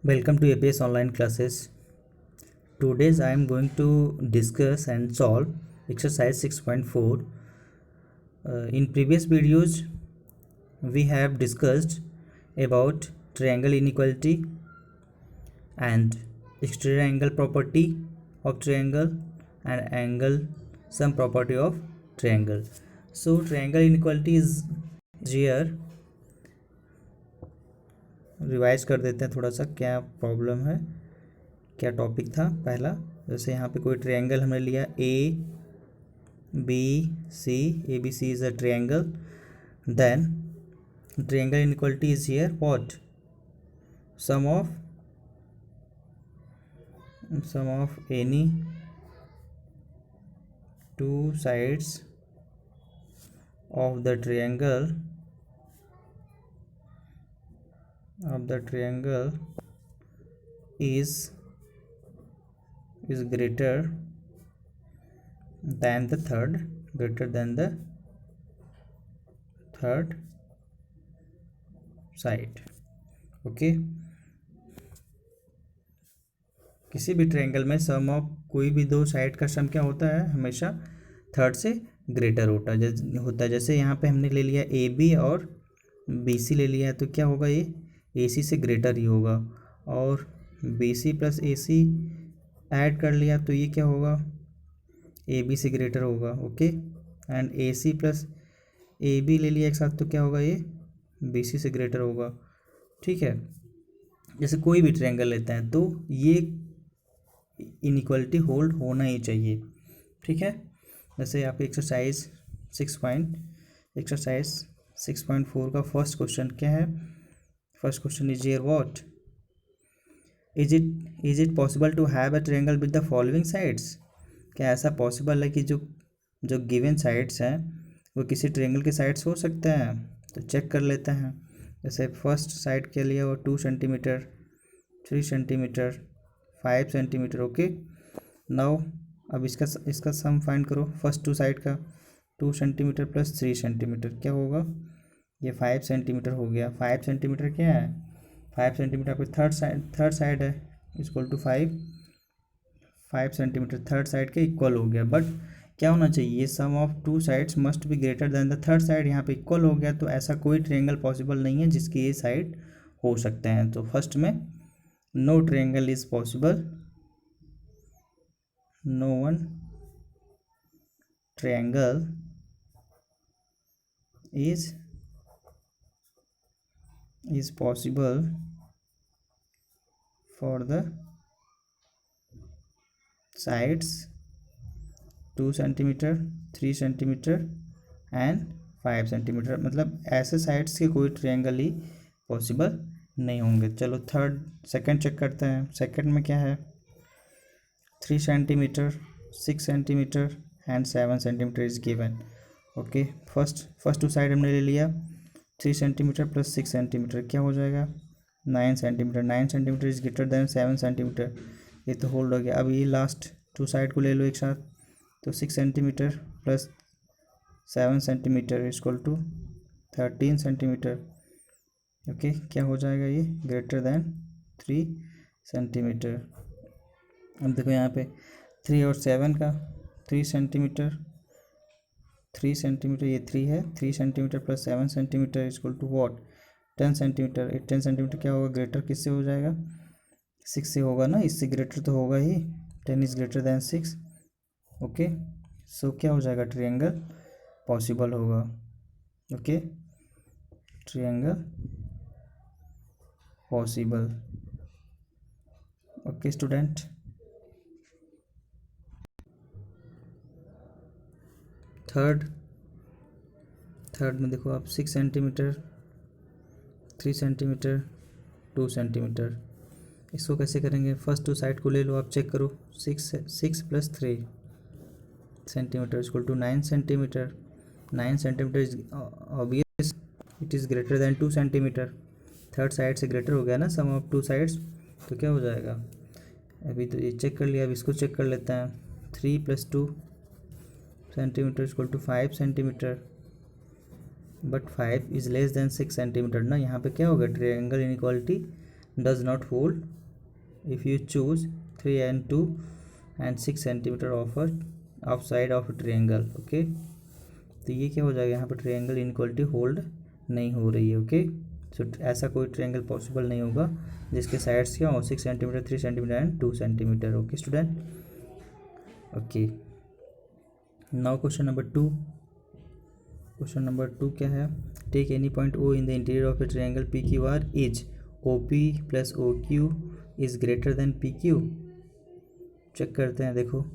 Welcome to APS online classes. Today I am going to discuss and solve exercise 6.4. In previous videos we have discussed about triangle inequality and exterior angle property of triangle and angle sum property of triangle. So triangle inequality is here. Revise कर देते हैं थोड़ा सा क्या problem है, क्या topic था पहला। जैसे यहाँ पे कोई ट्रायंगल हमने लिया A B C, A B C is a triangle, then triangle inequality is here what, sum of any two sides of the triangle is greater than the third side. Okay, किसी भी triangle में सम of कोई भी दो side का सम क्या होता है, हमेशा थर्ड से ग्रेटर होता है। जैसे यहाँ पे हमने ले लिया ए बी और बी सी ले लिया है, तो क्या होगा, ये ए सी से ग्रेटर ही होगा। और B C plus A C add कर लिया तो ये क्या होगा, ए बी से ग्रेटर होगा। Okay, and A C plus A B ले लिया एक साथ तो क्या होगा, ये बी सी से ग्रेटर होगा। ठीक है, जैसे कोई भी ट्रायंगल लेते हैं तो ये इनइक्वालिटी होल्ड होना ही चाहिए। ठीक है, जैसे आप एक्सरसाइज 6.4 का फर्स्ट क्वेश्चन क्या है। First question is here what, is it possible to have a triangle with the following sides. क्या ऐसा पॉसिबल है कि जो गिवन साइड्स हैं वो किसी ट्रायंगल के साइड्स हो सकते हैं। तो चेक कर लेते हैं। जैसे फर्स्ट साइड के लिए वो 2 centimetre, 3 centimetre, 5 centimetre. Okay, now अब इसका सम फाइंड करो। फर्स्ट टू साइड का 2 सेंटीमीटर प्लस 3 सेंटीमीटर क्या होगा, ये 5 सेंटीमीटर हो गया। 5 सेंटीमीटर क्या है, 5 सेंटीमीटर आपकी थर्ड साइड है, equal to 5 centimetre third side के इक्वल हो गया। बट क्या होना चाहिए, sum of two sides must be greater than the third side. यहाँ पे इक्वल हो गया, तो ऐसा कोई ट्रायंगल पॉसिबल नहीं है जिसकी ये साइड हो सकते हैं। तो फर्स्ट में no triangle is possible, no one triangle is possible for the sides 2 centimetre, 3 centimetre and 5 centimetre. मतलब ऐसे साइड्स के कोई ट्रायंगल ही पॉसिबल नहीं होंगे। चलो सेकंड चेक करते हैं। सेकंड में क्या है, 3 centimetre, 6 centimetre and 7 centimetre is given. Okay, first two side हमने ले लिया 3 सेंटीमीटर प्लस 6 सेंटीमीटर क्या हो जाएगा, 9 centimetre. 9 centimetre is greater then 7 centimetre, ये तो होल्ड हो गया। अब ये लास्ट टू साइड को ले लो एक साथ, तो 6 centimetre plus 7 centimetre equal to 13 centimetre. Okay, क्या हो जाएगा, ये ग्रेटर देन 3 सेंटीमीटर। अब देखो यहाँ पे 3 और 7 का 3 सेंटीमीटर, 3 सेंटीमीटर, ये 3 है, 3 centimetre plus 7 centimetre equal to what, 10 centimetre. 10 centimetre क्या होगा, ग्रेटर किससे हो जाएगा, 6 से होगा ना, इससे ग्रेटर तो होगा ही। 10 इज ग्रेटर देन 6। ओके, सो क्या हो जाएगा, ट्रायंगल पॉसिबल होगा। Okay, triangle possible. Okay student, third में देखो आप 6 सेंटीमीटर, 3 सेंटीमीटर, 2 सेंटीमीटर। इसको कैसे करेंगे, फर्स्ट टू साइड को ले लो, आप चेक करो। 6 plus 3 centimetre equal to 9 centimetre. 9 centimetre is obvious it is greater than 2 centimetre. Third side से ग्रेटर हो गया ना सम ऑफ टू साइड्स, तो क्या हो जाएगा। अभी तो ये चेक कर लिया, अब इसको चेक कर लेते हैं। 3 plus 2 centimetre equal to 5 centimetre, but 5 is less than 6 centimetre ना। यहाँ पे क्या होगा, triangle inequality does not hold if you choose 3 and 2 and 6 centimeter of side of triangle. Okay, तो ये क्या हो जाएगा, यहाँ पर ट्रायंगल इनइक्वालिटी होल्ड नहीं हो रही है. ओके, सो ऐसा कोई ट्रायंगल पॉसिबल नहीं होगा जिसके साइड्स क्या हो 6 centimetre, 3 centimetre and 2 centimetre. Okay student. Okay, now question number 2. Question number 2 क्या है, take any point O in the interior of a triangle P Q R is O P plus O Q is greater than P Q. Check करते हैं, देखो.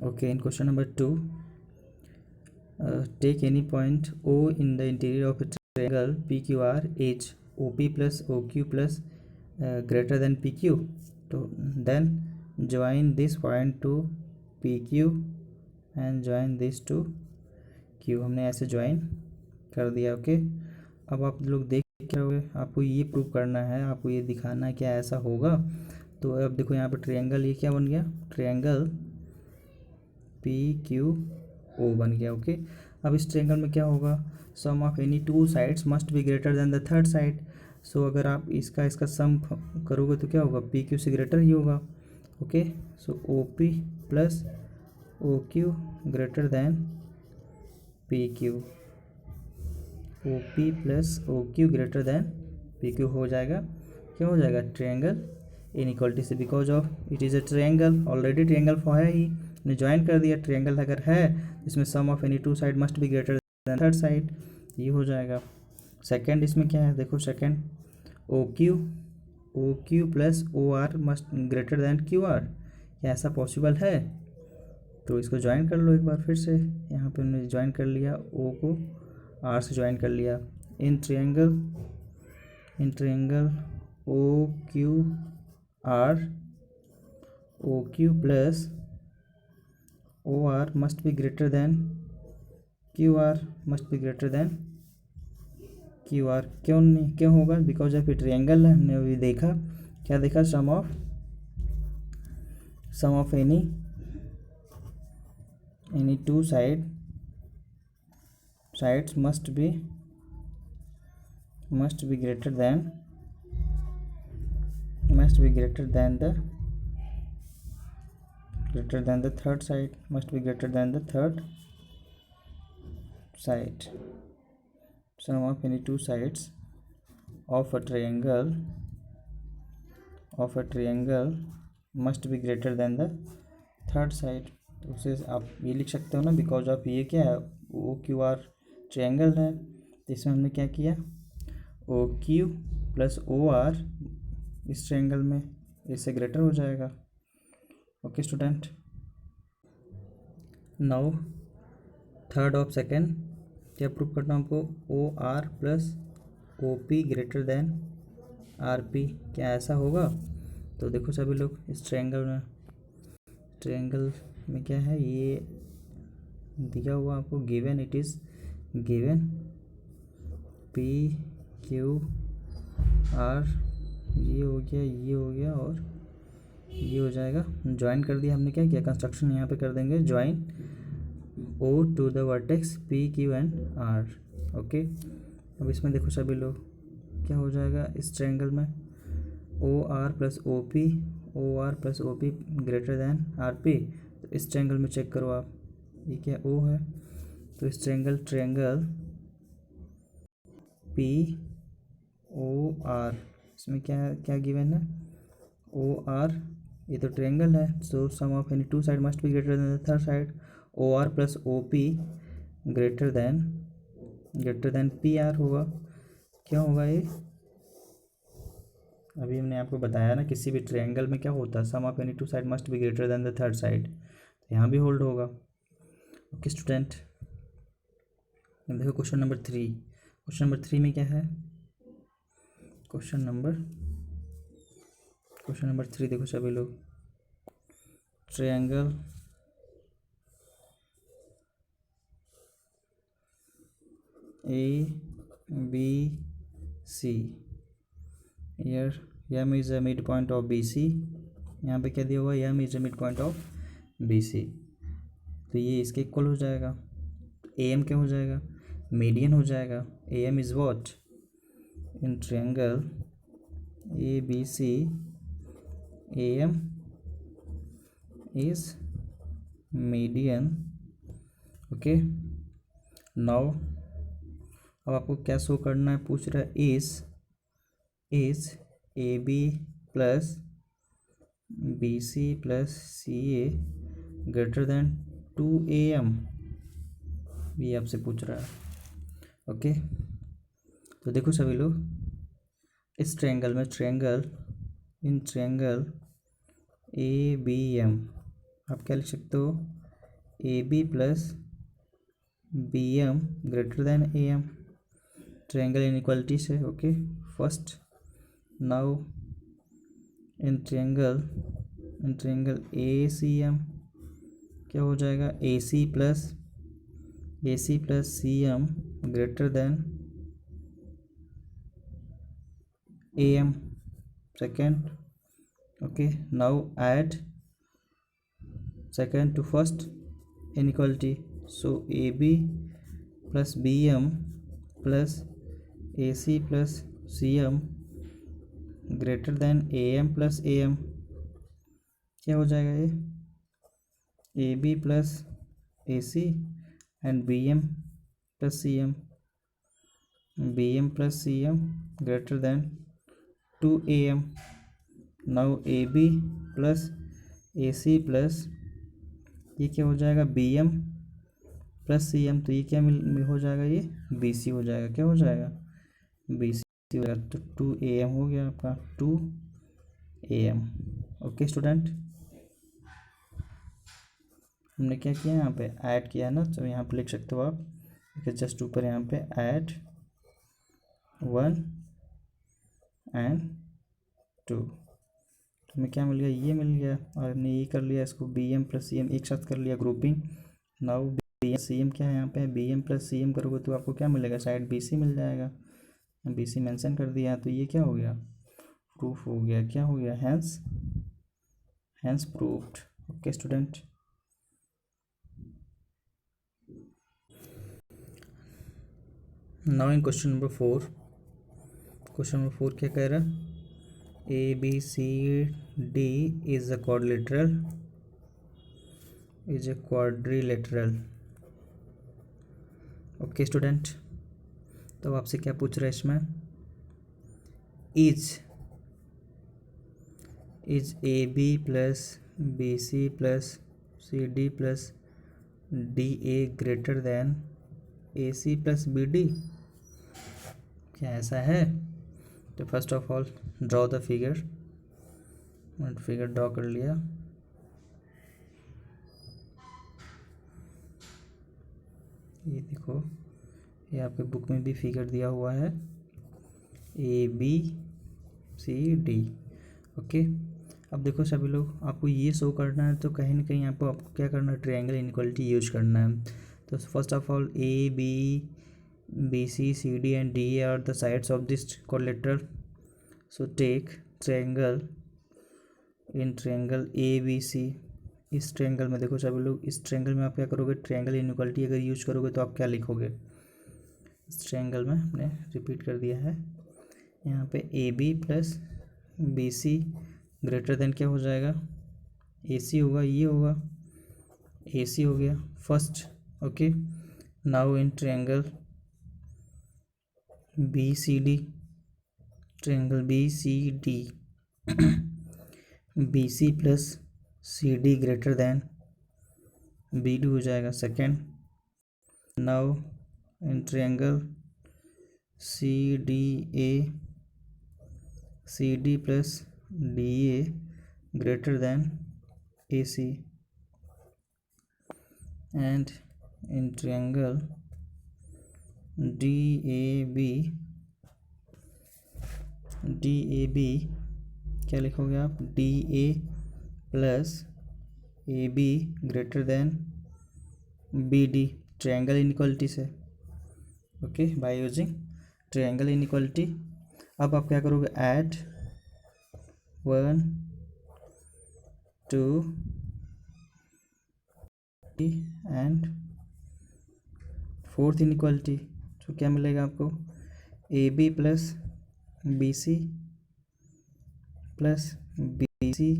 Okay, in question number 2, take any point O in the interior of a triangle P Q R is O P plus O Q plus greater than P Q. तो then join this point to P Q and join this to Q. हमने ऐसे join कर दिया. Okay, अब आप लोग देख क्या होगा, आपको ये प्रूव करना है, आपको ये दिखाना है क्या ऐसा होगा. तो अब देखो यहाँ पर ट्रायंगल ये क्या बन गया, ट्रायंगल पी क्यू ओ बन गया. ओके, अब इस ट्रायंगल में क्या होगा, sum of any two sides must be greater than the third side. So अगर आप इसका सम करोगे तो क्या होगा, पी क्यू से ग्रेटर ही होगा. Okay, so O P plus O Q greater than P Q. O P plus O Q greater than P Q हो जाएगा. क्या हो जाएगा, ट्रायंगल इनइक्वालिटी से, because of it is a triangle, already triangle है ही, ने ज्वाइन कर दिया. ट्रायंगल अगर है इसमें sum of any two side must be greater than third side, ये हो जाएगा. सेकंड इसमें क्या है, देखो second O Q plus O R must greater than Q R. क्या ऐसा पॉसिबल है, तो इसको ज्वाइन कर लो एक बार फिर से. यहाँ पे हमने ज्वाइन कर लिया, ओ को आर से ज्वाइन कर लिया. In triangle O Q plus O R must be greater than Q R, must be greater than Q R. क्यों नहीं, क्यों होगा, बिकॉज ऑफ ये ट्रायंगल है. हमने अभी देखा, क्या देखा, sum of any two sides must be greater than the third side, must be greater than the third side. Sum of any two sides of a triangle must be greater than the third side. तो उसे आप ये लिख सकते हो ना, because of ये क्या है, ओ क्यू आर ट्रायंगल है. तो इसमें हमने क्या किया, O Q plus O R इस ट्रायंगल में इससे ग्रेटर हो जाएगा. Okay student. Now third of second, क्या प्रूव करना हमको, O R plus O P greater than R P. क्या ऐसा होगा, तो देखो सभी लोग, इस ट्रायंगल में क्या है, ये दिया हुआ आपको, given, it is given P Q are, ये हो गया और ये हो जाएगा. ज्वाइन कर दिया हमने, क्या किया, कंस्ट्रक्शन यहाँ पे कर देंगे, join O to the vertex P Q and R. Okay, अब इसमें देखो सभी लोग, क्या हो जाएगा, इस ट्रायंगल में O R plus O P greater than R P. तो इस ट्रायंगल में चेक करो आप, ये क्या ओ है, तो इस ट्रायंगल पी ओ आर, इसमें क्या गिवन है, ओ आर, ये तो ट्रायंगल है. So sum of any two side must be greater than the third side. O R plus O P greater than P R होगा. क्या होगा ये, अभी हमने आपको बताया ना, किसी भी ट्रायंगल में क्या होता है, sum of any two side must be greater than the third side. यहाँ भी होल्ड होगा. ओके स्टूडेंट, देखो क्वेश्चन नंबर 3 में क्या है, क्वेश्चन नंबर 3 देखो सभी लोग, triangle ABC, M is the midpoint of BC. यहाँ पे क्या दिया हुआ है, M is the midpoint of BC. तो ये इसके इक्वल हो जाएगा. AM क्या हो जाएगा, मीडियन हो जाएगा. AM is what, in triangle ABC AM is median. Okay, now अब आपको क्या शो करना है, पूछ रहा है is AB plus BC plus CA greater than 2AM, ये आपसे पूछ रहा है। ओके, तो देखो सभी लोग, इस ट्रायंगल में इन ट्रायंगल ABM आप क्या लिख सकते हो, AB plus BM greater than AM, triangle inequality से। Okay, first now in triangle ACM क्या हो जाएगा, AC plus CM greater than AM, second. Okay, now add second to first inequality, so AB plus BM plus AC plus CM greater than AM plus AM, क्या हो जाएगा ये, AB plus AC and BM plus CM greater than 2AM. now AB plus AC plus ये क्या हो जाएगा, BM plus CM, तो ये क्या हो जाएगा, ये BC हो जाएगा। क्या हो जाएगा, BC हो जाएगा। तो 2AM हो गया आपका, 2AM। ओके स्टूडेंट, हमने क्या किया, यहाँ पे ऐड किया ना, तो यहाँ पे लिख सकते हो आप जस्ट ऊपर यहाँ पे ऐड 1 and 2, हमें क्या मिल गया, ये मिल गया। और हमने ये कर लिया, इसको BM प्लस CM एक साथ कर लिया ग्रुपिंग। नाउ BM CM क्या है, यहाँ पे BM प्लस CM करोगे तो आपको क्या मिलेगा, साइड BC मिल जाएगा। BC मेंशन कर दिया, तो ये क्या हो गया, प्रूफ हो गया। क्या हो गया, hence proved. Okay student, now in question number 4 क्या कह रहा है, ABCD is a quadrilateral। Okay student, तो आपसे क्या पूछ रहा है इसमें, is AB plus BC plus CD plus DA greater than AC plus BD, क्या ऐसा है। तो first of all draw the figure draw कर लिया। ये देखो, ये आपके बुक में भी फिगर दिया हुआ है, ABCD। ओके, अब देखो सभी लोग, आपको ये शो करना है तो कहीं ना कहीं आपको क्या करना है, ट्रायंगल इनइक्वालिटी यूज करना है। तो first of all BC CD and DA are the sides of this quadrilateral, so take triangle ABC। इस ट्रायंगल में देखो सभी लोग, इस ट्रायंगल में आप क्या करोगे, ट्रायंगल इनइक्वालिटी अगर यूज करोगे तो आप क्या लिखोगे, इस ट्रायंगल में हमने रिपीट कर दिया है, यहाँ पे AB plus BC greater than क्या हो जाएगा, AC होगा, ये होगा AC हो गया first. Okay, now in triangle BCD BC plus CD greater than BD हो जाएगा second. Now in triangle CD plus DA greater than AC, and in triangle DAB क्या लिखोगे आप, DA plus AB greater than BD, triangle inequality से। Okay, by using triangle inequality. अब आप क्या करोगे, ऐड 1 2 एंड फोर्थ इनइक्वालिटी, तो क्या मिलेगा आपको, AB plus B C plus B C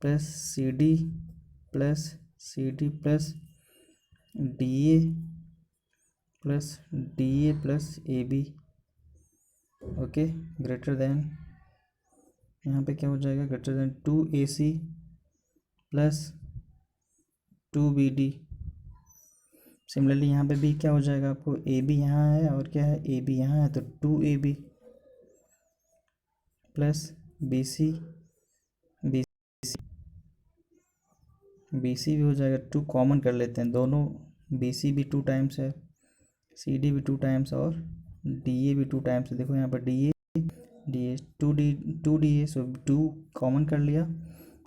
plus C D plus D A plus A B. Okay, greater than, यहाँ पे क्या हो जाएगा, greater than 2AC plus 2BD। Similarly यहाँ पे भी क्या हो जाएगा, आपको AB यहाँ है और क्या है, AB यहाँ है, तो 2AB प्लस BC BC भी हो जाएगा, 2 कॉमन कर लेते हैं, दोनों BC भी 2 टाइम्स है, CD भी 2 टाइम्स और DA भी 2 टाइम्स है। देखो यहाँ पर DA 2DA, सो 2 कॉमन कर लिया।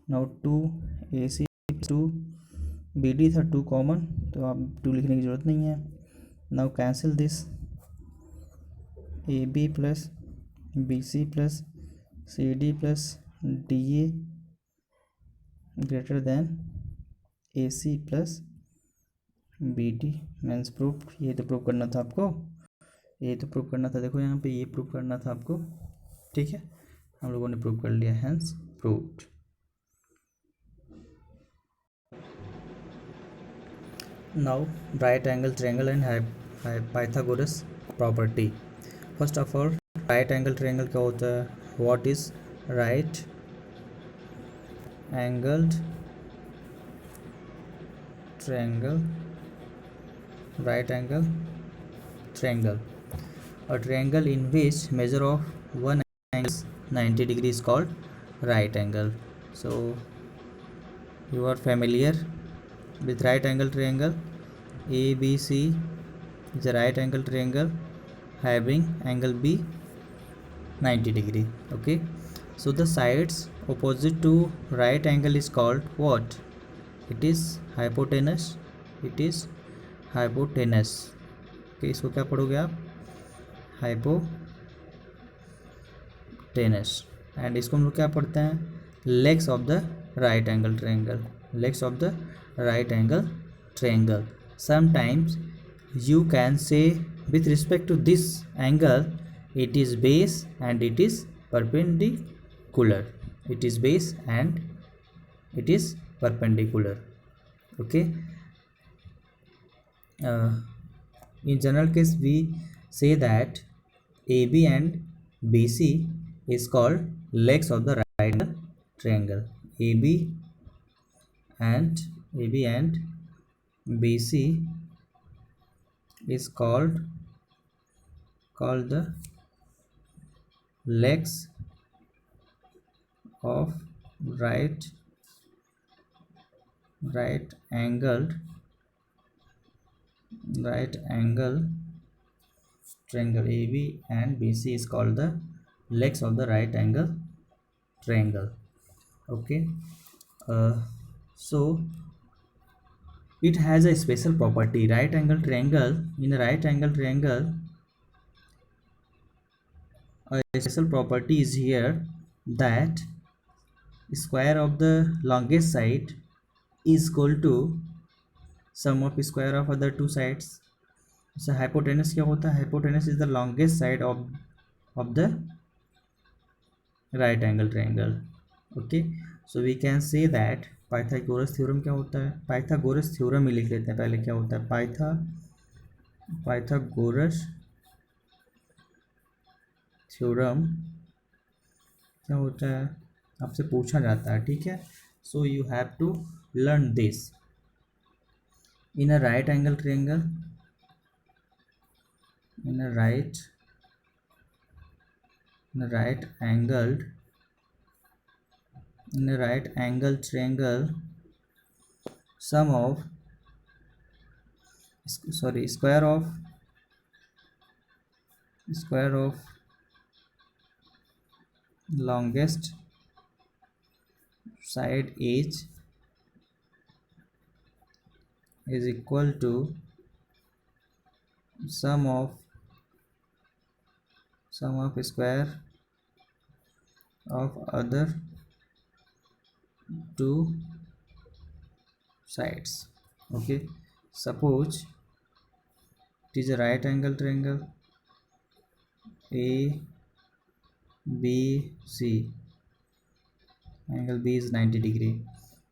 नाउ 2AC 2BD था 2 कॉमन, तो आप 2 लिखने की ज़रूरत नहीं है। Now cancel this, AB plus BC plus CD plus DA greater than AC plus BD। Means proof, ये तो प्रूफ करना था आपको, ये तो प्रूफ करना था। देखो यहाँ पे ये प्रूफ करना था आपको, ठीक है, हम लोगों ने प्रूफ कर लिया, hence proved. Now right angle triangle and Pythagoras property. First of all, right angle triangle क्या होता है, what is right angled triangle? Right angle triangle, a triangle in which measure of one angle is 90 degree is called right angle. So you are familiar with right angle triangle. ABC is a right angle triangle having angle B 90 degree. Okay, so the sides opposite to right angle is called what? It is hypotenuse. It is hypotenuse. Okay, इसको क्या पढ़ोगे आप, hypotenuse. And इसको हम लोग क्या पढ़ते हैं, legs of the right angle triangle, legs of the right angle triangle. Sometimes you can say with respect to this angle it is base and it is perpendicular, it is base and it is perpendicular. Okay, in general case we say that AB and BC is called legs of the right angle triangle. AB and BC is called the legs of right angled triangle. AB and BC is called the legs of the right angle triangle. Okay, so it has a special property. Right angle triangle, in a right angle triangle a special property is here that square of the longest side is equal to sum of square of other two sides. So hypotenuse क्या होता है, hypotenuse is the longest side of the right angle triangle. Okay, so we can say that Pythagoras theorem क्या होता है, Pythagoras theorem ही लिख लेते हैं पहले। क्या होता है पाइथागोरस थ्योरम क्या होता है, आपसे पूछा जाता है, ठीक है। So you have to learn this. In a right angle triangle, in a right angle triangle, sum of square of longest side edge is equal to sum of square of other two sides. Okay, suppose it is a right angle triangle, A B C, angle B is 90 degree.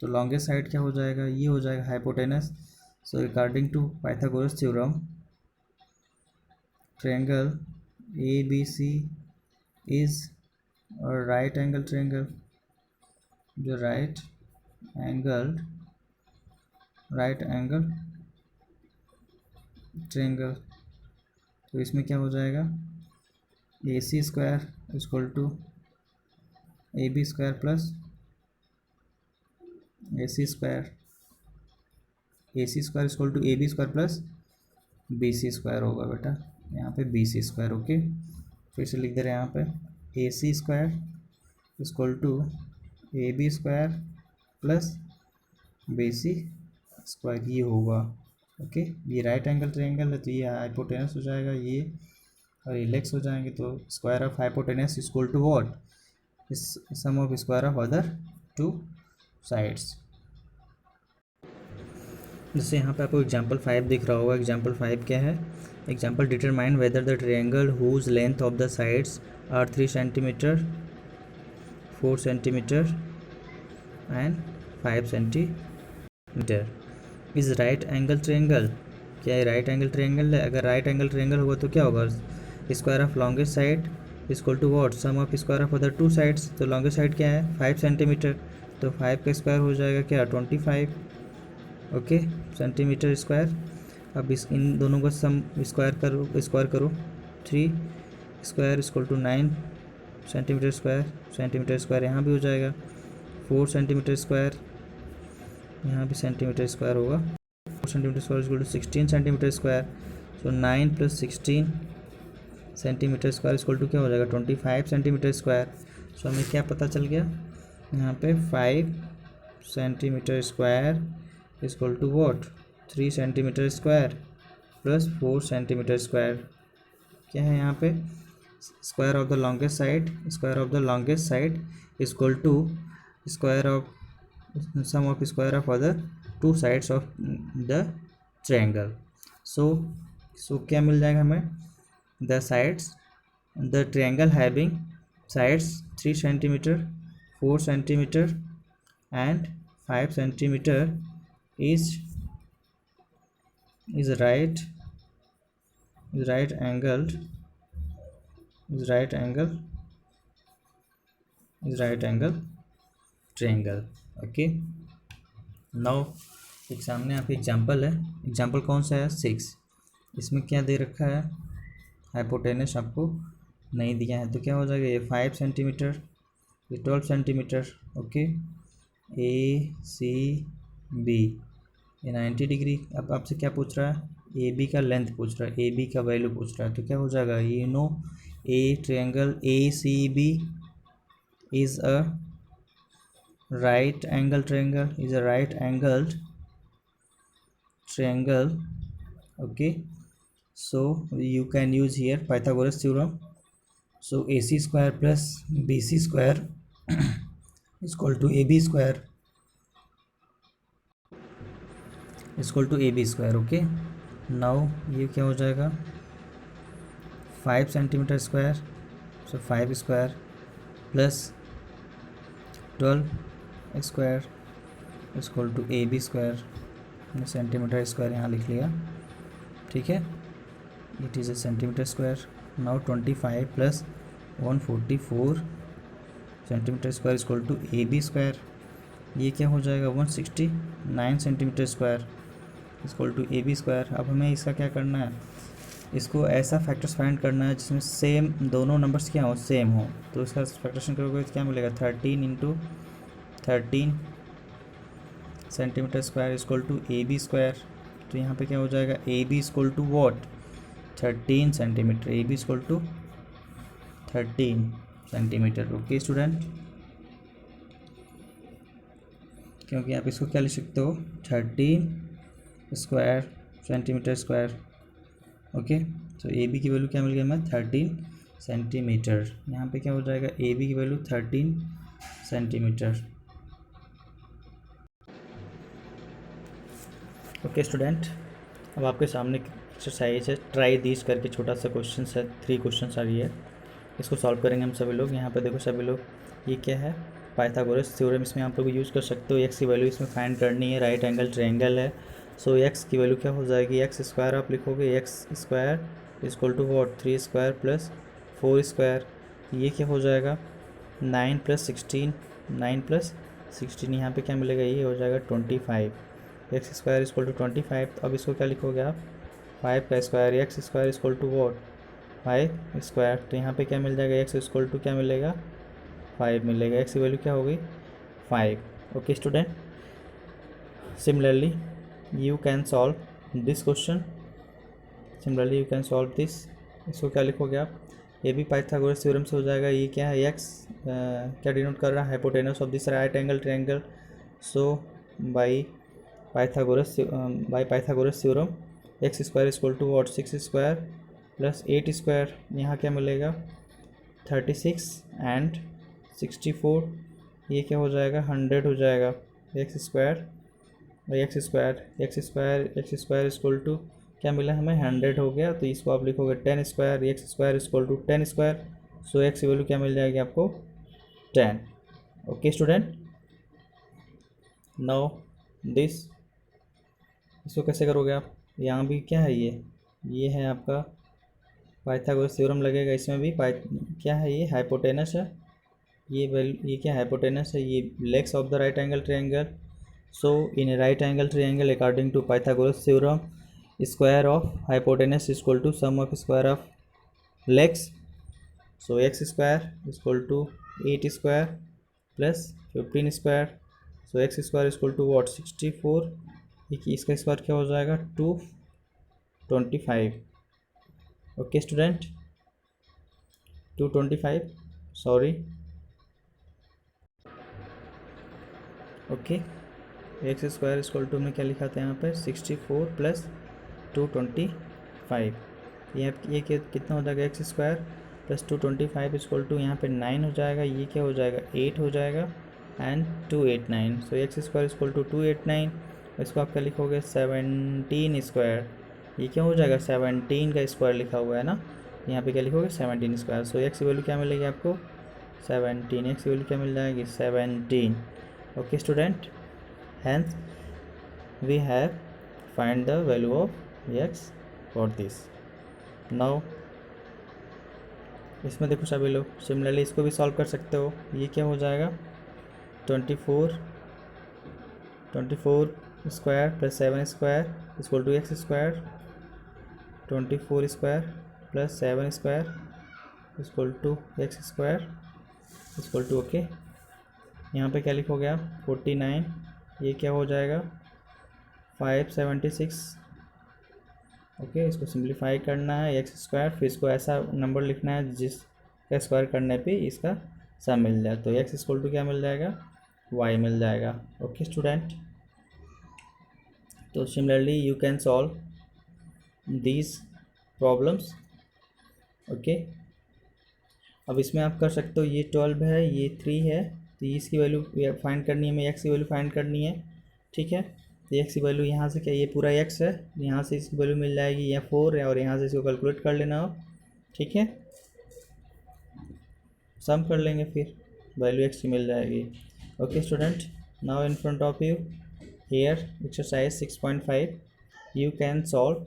तो longest side क्या हो जाएगा, ये हो जाएगा hypotenuse. So according to Pythagoras theorem, triangle A B C is और right angle triangle, जो right angle triangle. तो इसमें क्या हो जाएगा, A C square equal to A B square plus A C square equal to A B square plus B C square होगा बेटा, यहाँ पे बी सी स्क्वायर। ओके, फिर से लिख दे रहे हैं यहाँ पे A C square equal to A B square plus B C square, ये होगा। ओके, ये राइट एंगल ट्रायंगल है तो ये हाइपोटेनस हो जाएगा, ये और इलेक्स हो जाएंगे। तो square of hypotenuse equal to what, is sum of square of other two sides. जैसे यहाँ पे आपको एग्जाम्पल 5 दिख रहा होगा। एग्जाम्पल 5 क्या है, example determine whether the triangle whose length of the sides are 3 centimetre, 4 centimetre and 5 centimetre is right angle triangle. क्या है, राइट एंगल ट्रायंगल है। अगर राइट एंगल ट्रायंगल होगा तो क्या होगा, square of longest side equal to what, sum of square of other two sides. तो longest side क्या है 5 सेंटीमीटर, तो 5 का स्क्वायर हो जाएगा क्या 25। Okay, centimetre square. अब इन दोनों का सम स्क्वायर करो 3 square equal to 9 centimetre square यहाँ भी हो जाएगा। 4 सेंटीमीटर स्क्वायर यहाँ भी सेंटीमीटर स्क्वायर होगा। 4 centimetre square equal to 16 centimetre square. So 9 + 16 centimetre square equal to क्या हो जाएगा 25 सेंटीमीटर स्क्वायर। सो हमें क्या पता चल गया यहाँ पे 5 centimetre square equal to what 3 centimetre square plus 4 centimetre square. क्या है यहाँ पे, square of the longest side equal to square of sum of square of other two sides of the triangle. So क्या मिल जाएगा हमें, the triangle having sides 3 centimetre, 4 centimetre and 5 centimetre is right angled triangle। Okay, now एक सामने आप example है, example कौन सा है 6। इसमें क्या दे रखा है, हाइपोटेनस आपको नहीं दिया है तो क्या हो जाएगा, ये 5 सेंटीमीटर, ये 12 सेंटीमीटर। ओके, ए सी बी ये 90 डिग्री। अब आपसे क्या पूछ रहा है, ए बी का लेंथ पूछ रहा है, ए बी का वैल्यू पूछ रहा है। तो क्या हो जाएगा, ये no A triangle A C B is a right angle triangle. Okay, so you can use here Pythagoras theorem. So A C square plus B C square equal to A B square okay, now ये क्या हो जाएगा 5 centimetre square, so 5 square plus 12 square equal to A B square, centimetre square यहाँ लिख लिया, ठीक है, it is a centimetre square. Now 25 plus 144 centimetre square equal to A B square, ये क्या हो जाएगा 169 centimetre square equal to A B square. अब हमें इसका क्या करना है, इसको ऐसा फैक्टर्स फाइंड करना है जिसमें सेम दोनों नंबर्स क्या हो, सेम हो। तो इसका फैक्टरेशन करोगे तो क्या मिलेगा 13 × 13 centimetre square equal to A B square. तो यहाँ पे क्या हो जाएगा, A B equal to what 13 centimetre, A B equal to 13 centimetre. Okay student, क्योंकि आप इसको क्या लिख सकते हो 13 स्क्वायर सेंटीमीटर स्क्वायर। ओके, तो ए बी की वैल्यू क्या मिल गया हमें 13 सेंटीमीटर। यहाँ पे क्या हो जाएगा, ए बी की वैल्यू 13 सेंटीमीटर। ओके स्टूडेंट, अब आपके सामने एक्सरसाइज है, ट्राई दिस करके छोटा सा क्वेश्चन है, 3 क्वेश्चन आ रही है। इसको सॉल्व करेंगे हम सभी लोग। यहाँ पे देखो सभी लोग, ये क्या है, पाइथागोरस थ्योरम इसमें आप लोग यूज़ कर सकते हो। एक्स की वैल्यू इसमें फाइंड करनी है, राइट एंगल ट्रायंगल है। सो एक्स की वैल्यू क्या हो जाएगी, एक्स स्क्वायर आप लिखोगे, X square equal to what, 3 square plus 4 square, ये क्या हो जाएगा 9 प्लस 16, 9 प्लस 16 यहाँ पे क्या मिलेगा, ये हो जाएगा 25। X square equal to 25। अब इसको क्या लिखोगे आप, 5 का square, X square equal to what 5 square, तो यहाँ पे क्या मिल जाएगा, एक्स इक्वल टू क्या मिलेगा 5 मिलेगा। एक्स की वैल्यू क्या होगी 5। Okay student, similarly you can solve this question, similarly you can solve this. इसको क्या लिखोगे आप, ये भी पाइथागोरस थ्योरम से हो जाएगा। ये क्या है, एक्स क्या डिनोट कर रहा है, hypotenuse of this right angle triangle. So by Pythagoras theorem X square equal to what 6 square plus 8 square, यहाँ क्या मिलेगा 36 एंड 64, ये क्या हो जाएगा 100 हो जाएगा। एक्स स्क्वायर इक्वल टू क्या मिला हमें 100 हो गया, तो इसको आप लिखोगे 10 square, X square equal to 10 square. So X की वैल्यू क्या मिल जाएगी आपको 10। ओके स्टूडेंट, नाउ दिस, इसको कैसे करोगे आप, यहाँ भी क्या है, ये है आपका पाइथागोरस थ्योरम लगेगा। इसमें भी क्या है, ये हाइपोटेनस है, ये क्या हाइपोटेनस है, ये legs of the right angle triangle. So in right angle triangle according to Pythagoras theorem, square of hypotenuse equal to sum of square of legs. So X square equal to 8 square plus 15 square, so X square equal to what 64, इसका square क्या हो जाएगा 225। Okay student, 225, sorry. Okay, X square equal to में क्या लिखा था यहाँ पर 64 प्लस 225, ये कितना हो जाएगा, X square plus 225 equal to यहाँ पे 9 हो जाएगा, ये क्या हो जाएगा 8 हो जाएगा and 289। So X square equal to 289, इसको आप क्या लिखोगे 17 स्क्वायर, ये क्या हो जाएगा 17 का स्क्वायर लिखा हुआ है ना, यहाँ पे क्या लिखोगे 17 स्क्वायर। सो एक्स की वैल्यू क्या मिलेगी आपको 17, एक्स की वैल्यू क्या मिल जाएगी 17। Okay student, hence we have find the value of x for this। now इसमें देखो सभी लोग, सिमिलरली इसको भी सॉल्व कर सकते हो। ये क्या हो जाएगा 24 square plus 7 square equal to X square, 24 square plus 7 square equal to X square equal to, okay यहाँ पे क्या लिखोगे आप 49, ये क्या हो जाएगा 576। ओके, इसको सिंप्लीफाई करना है एक्स स्क्वायर, फिर इसको ऐसा नंबर लिखना है जिसका स्क्वायर करने पे इसका सम मिल जाए, तो एक्स इक्वल टू क्या मिल जाएगा वाई मिल जाएगा। ओके स्टूडेंट, तो similarly you can solve these problems. Okay, अब इसमें आप कर सकते हो, ये 12 है, ये 3 है, तो इसकी वैल्यू फाइंड करनी है, हमें एक्स की वैल्यू फाइंड करनी है। ठीक है, तो एक्स की वैल्यू यहाँ से क्या, ये पूरा एक्स है, यहाँ से इसकी वैल्यू मिल जाएगी या 4 है, और यहाँ से इसको कैलकुलेट कर लेना आप। ठीक है, सम कर लेंगे, फिर वैल्यू एक्स की मिल जाएगी। Okay student, now in front of you here exercise 6.5, you can solve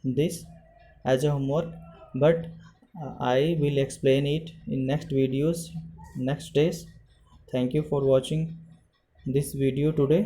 this as a homework, but I will explain it in next videos, next days. Thank you for watching this video today.